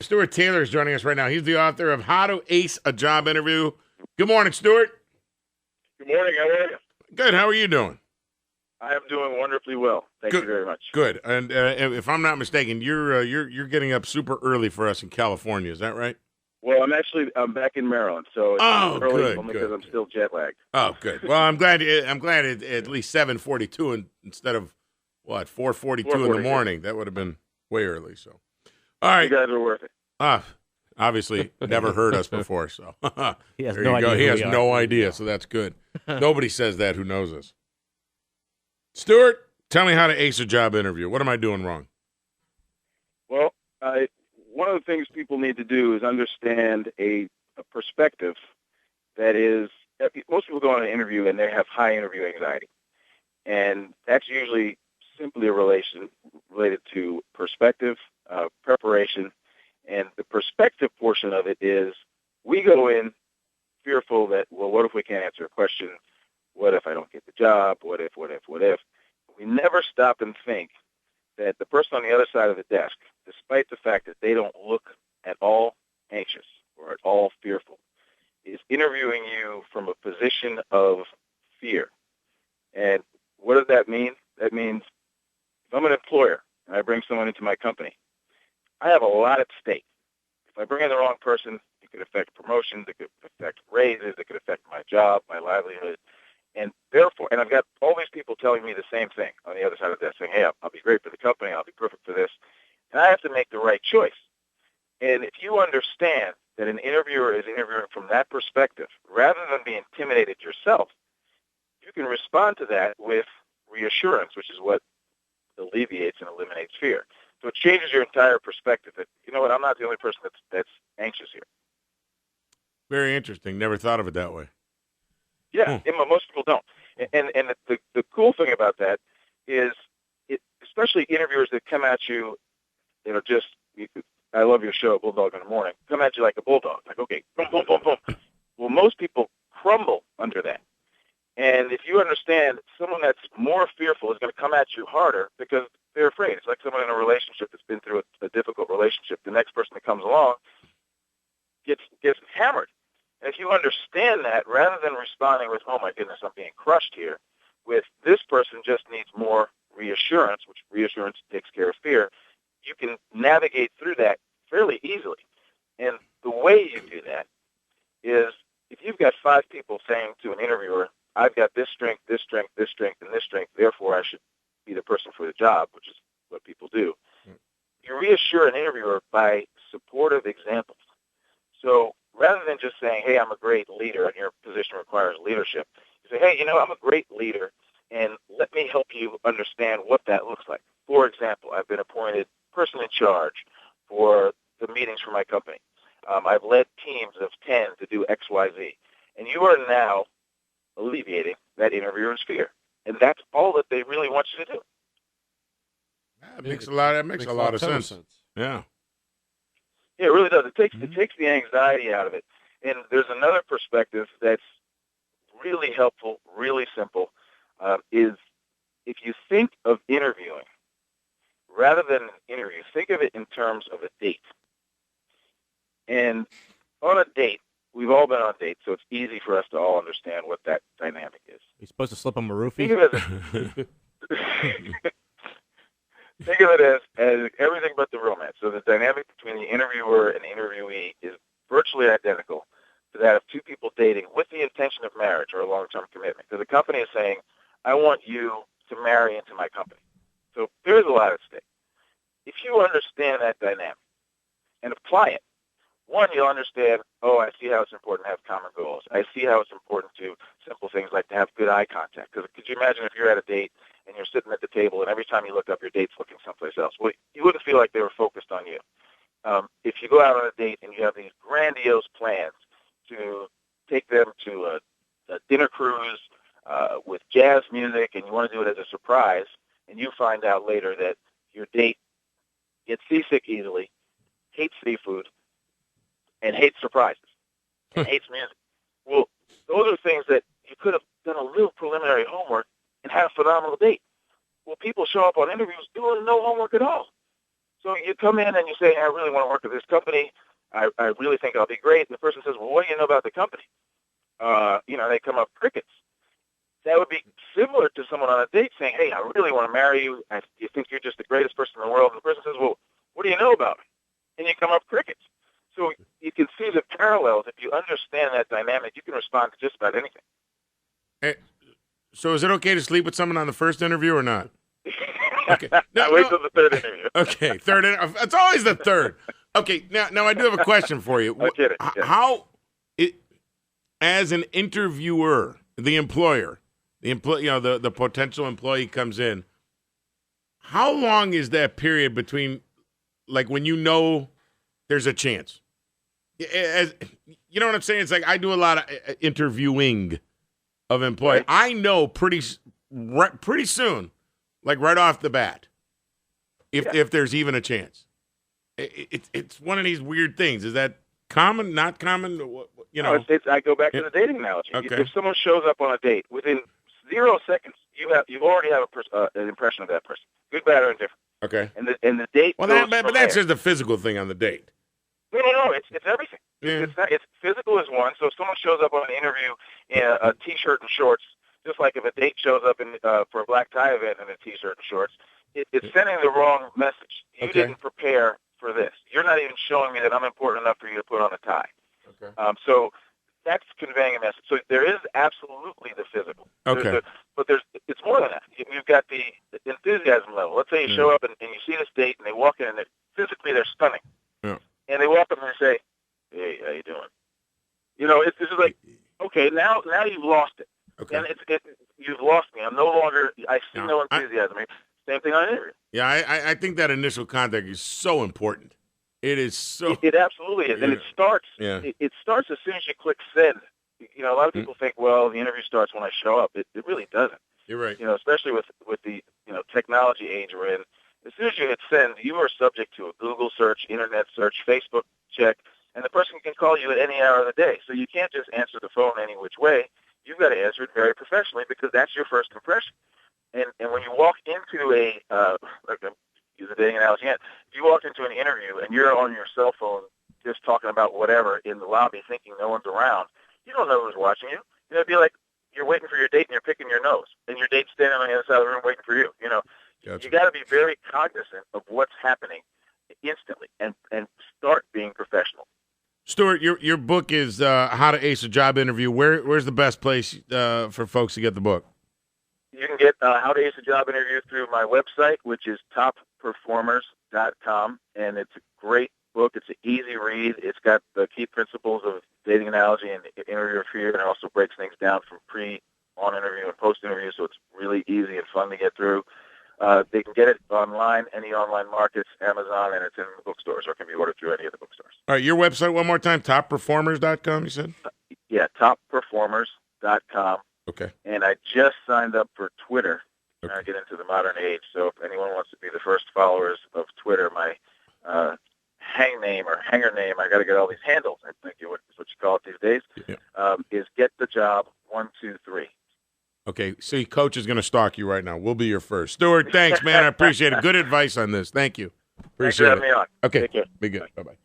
Stuart Taylor is joining us right now. He's the author of How to Ace a Job Interview. Good morning, Stuart. Good morning. How are you? Good. How are you doing? I am doing wonderfully well. Thank you very much. Good. And if I'm not mistaken, you're getting up super early for us in California. Is that right? Well, I'm back in Maryland, so it's early only because I'm still jet lagged. Oh, good. Well, I'm glad at least 7:42 instead of what 4:42 in the morning. That would have been way early. So, all right. You guys are worth it. Obviously, never heard us before, so he has there no you idea. go. He has no idea, so that's good. Nobody says that who knows us. Stuart, tell me how to ace a job interview. What am I doing wrong? Well, one of the things people need to do is understand a perspective that is, most people go on an interview and they have high interview anxiety. And that's usually simply related to perspective, preparation. And the perspective portion of it is we go in fearful that, well, what if we can't answer a question? What if I don't get the job? What if? We never stop and think that the person on the other side of the desk, despite the fact that they don't look at all anxious or at all fearful, is interviewing you from a position of fear. And what does that mean? That means if I'm an employer and I bring someone into my company, I have a lot at stake. If I bring in the wrong person, it could affect promotions, it could affect raises, it could affect my job, my livelihood. And therefore, and I've got all these people telling me the same thing on the other side of that, saying, hey, I'll be great for the company, I'll be perfect for this. And I have to make the right choice. And if you understand that an interviewer is interviewing from that perspective, rather than be intimidated yourself, you can respond to that with reassurance, which is what alleviates and eliminates fear. So it changes your entire perspective that, you know what, I'm not the only person that's anxious here. Very interesting. Never thought of it that way. Yeah, most people don't. And the cool thing about that is, especially interviewers that come at you, I love your show, Bulldog in the Morning, come at you like a bulldog, like, okay, boom, boom, boom, boom. Well, most people crumble under that. And if you understand someone that's more fearful is going to come at you harder because they're afraid. It's like someone in a relationship that's been through a difficult relationship. The next person that comes along gets hammered. And if you understand that, rather than responding with, oh, my goodness, I'm being crushed here, with this person just needs more reassurance, which reassurance takes care of fear, you can navigate through that fairly easily. And the way you do that is if you've got 5 people saying to an interviewer, I've got this strength, this strength, this strength, and this strength, therefore I should be the person for the job, which is what people do. You reassure an interviewer by supportive examples. So rather than just saying, hey, I'm a great leader and your position requires leadership, you say, hey, I'm a great leader, and let me help you understand what that looks like. For example, I've been appointed person in charge for the meetings for my company. I've led teams of 10 to do X, Y, Z. And you are now alleviating that interviewer's fear. And that's all that they really want you to do. That makes a lot of sense. Yeah. Yeah, it really does. It takes the anxiety out of it. And there's another perspective that's really helpful, really simple, is if you think of interviewing, rather than an interview, think of it in terms of a date. And on a date, we've all been on dates, so it's easy for us to all understand what that dynamic is. You're supposed to slip him a roofie? Think of it as everything but the romance. So the dynamic between the interviewer and the interviewee is virtually identical to that of 2 people dating with the intention of marriage or a long-term commitment. Because the company is saying, I want you to marry into my company. So there's a lot at stake. If you understand that dynamic and apply it, one, you'll understand, oh, I see how it's important to have common goals. I see how it's important to simple things like to have good eye contact. Because could you imagine if you're at a date and you're sitting at the table and every time you look up, your date's looking someplace else? Well, you wouldn't feel like they were focused on you. If you go out on a date and you have these grandiose plans to take them to a dinner cruise with jazz music and you want to do it as a surprise, and you find out later that your date gets seasick easily, hates seafood, and hates surprises, and hates music. Well, those are things that you could have done a little preliminary homework and had a phenomenal date. Well, people show up on interviews doing no homework at all. So you come in and you say, I really want to work with this company. I really think I'll be great. And the person says, well, what do you know about the company? They come up crickets. That would be similar to someone on a date saying, hey, I really want to marry you. You think you're just the greatest person in the world. And the person says, well, what do you know about me? And you come up crickets. So you can see the parallels. If you understand that dynamic, you can respond to just about anything. Hey, so is it okay to sleep with someone on the first interview or not? Okay. Wait till the third interview. Okay, third. It's always the third. Okay, now I do have a question for you. I get it. Yeah. How, as an interviewer, the employer, the potential employee comes in, how long is that period between, like, when you know there's a chance? You know what I'm saying? It's like I do a lot of interviewing of employees. Right. I know pretty soon, like right off the bat, if there's even a chance. It's one of these weird things. Is that common? Not common? No, I go back to the dating analogy. Okay. If someone shows up on a date within 0 seconds, you already have an impression of that person, good, bad, or indifferent. Okay. And the date. Well, but that's just the physical thing on the date. No. It's everything. Yeah. It's physical is one. So if someone shows up on an interview in a t-shirt and shorts, just like if a date shows up for a black tie event in a t-shirt and shorts, it's sending the wrong message. You didn't prepare for this. You're not even showing me that I'm important enough for you to put on a tie. Okay. So that's conveying a message. So there is absolutely the physical. Okay. But it's more than that. You've got the enthusiasm level. Let's say you show up and you see this date and they walk in and physically they're stunning. Yeah. And they walk up and they say, hey, how you doing? It's just like, okay, now you've lost it. Okay. And you've lost me. I'm no longer, I see no enthusiasm. Same thing on an interview. Yeah, I think that initial contact is so important. It is so. It absolutely is, and it starts. Yeah. It starts as soon as you click send. A lot of people think, well, the interview starts when I show up. It really doesn't. You're right. Especially with the technology age we're in. As soon as you hit send, you are subject to a Google search, internet search, Facebook check, and the person can call you at any hour of the day. So you can't just answer the phone any which way. You've got to answer it very professionally because that's your first impression. And when you walk into use a dating analogy again, if you walk into an interview and you're on your cell phone just talking about whatever in the lobby thinking no one's around, you don't know who's watching you. It'd be like you're waiting for your date and you're picking your nose, and your date's standing on the other side of the room waiting for you. Gotcha. You got to be very cognizant of what's happening instantly and start being professional. Stuart, your book is How to Ace a Job Interview. Where's the best place for folks to get the book? You can get How to Ace a Job Interview through my website, which is topperformers.com, and it's a great book. It's an easy read. It's got the key principles of dating analogy and interviewer fear, and it also breaks things down from on interview and post interview, so it's really easy and fun to get through. They can get it online, any online markets, Amazon, and it's in the bookstores, or it can be ordered through any of the bookstores. All right, your website one more time, topperformers.com, you said? Yeah, topperformers.com. Okay. And I just signed up for Twitter. Okay. I get into the modern age, so if anyone wants to be the first followers of Twitter, my hang name or hanger name, I got to get all these handles, I think is what you call it these days, is Get the Job 123. Okay, see, Coach is going to stalk you right now. We'll be your first. Stuart, thanks, man. I appreciate it. Good advice on this. Thank you. Appreciate Thanks for having me on. Okay, Take care. be good. Bye-bye.